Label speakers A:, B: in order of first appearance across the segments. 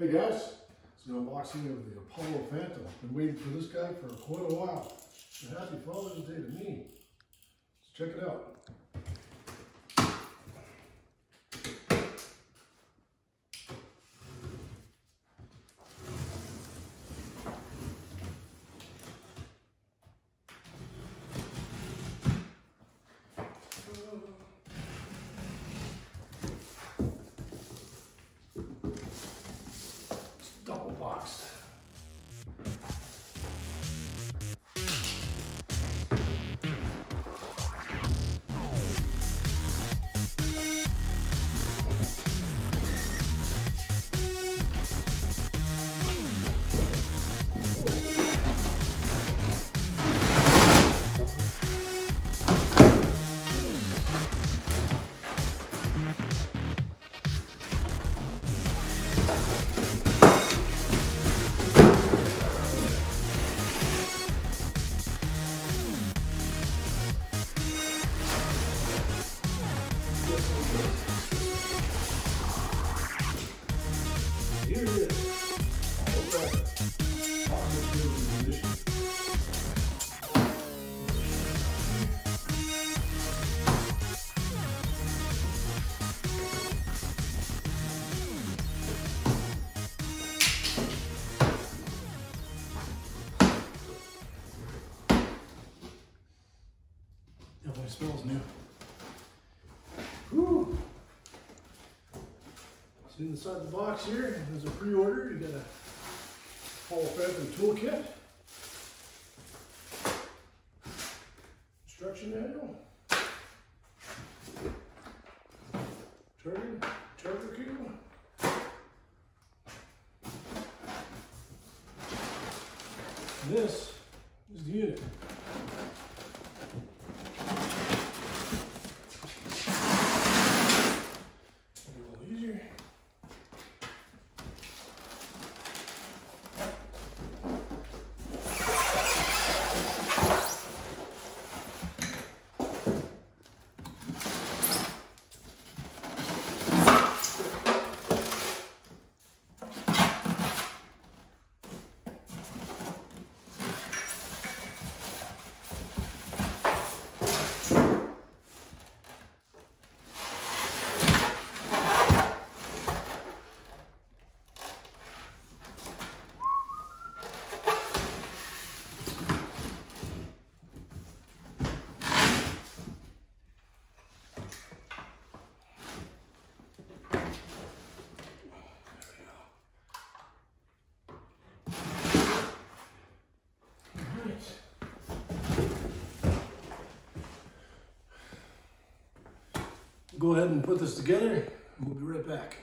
A: Hey guys, it's an unboxing of the Apollo Phantom. Been waiting for this guy for quite a while. And happy Father's Day to me. Let's check it out. Double boxed. Here it is. All right. Definitely smells new. Whew. So inside the box here, there's a pre-order. You got a Apollo Phantom toolkit, instruction manual, charger cable, and this is the unit. Go ahead and put this together, and we'll be right back.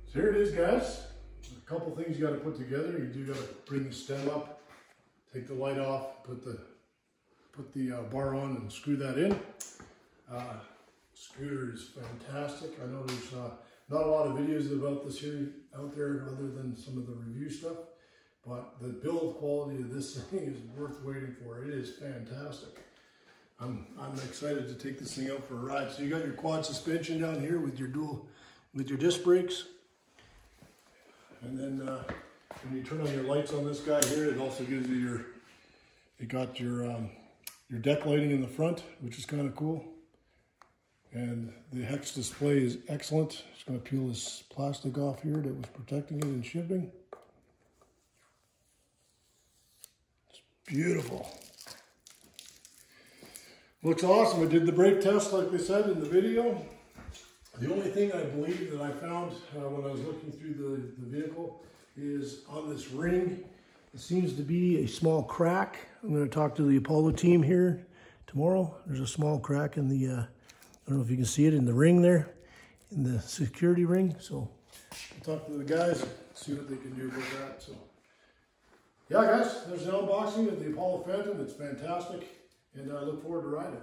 A: So here it is, guys. A couple things you got to put together. You do got to bring the stem up, take the light off, put the bar on, and screw that in. Scooter is fantastic. I know there's not a lot of videos about this here out there, other than some of the review stuff. But the build quality of this thing is worth waiting for. It is fantastic. I'm excited to take this thing out for a ride. So you got your quad suspension down here with your disc brakes. And then when you turn on your lights on this guy here, it also gives you your deck lighting in the front, which is kind of cool. And the hex display is excellent. Just going to peel this plastic off here that was protecting it in shipping. It's beautiful. Looks awesome. I did the brake test like they said in the video. The only thing I believe that I found when I was looking through the vehicle is on this ring, it seems to be a small crack. I'm going to talk to the Apollo team here tomorrow. There's a small crack in the, I don't know if you can see it in the ring there, in the security ring. So I'll talk to the guys, see what they can do with that. So yeah, guys, there's an unboxing of the Apollo Phantom. It's fantastic. And I look forward to riding it.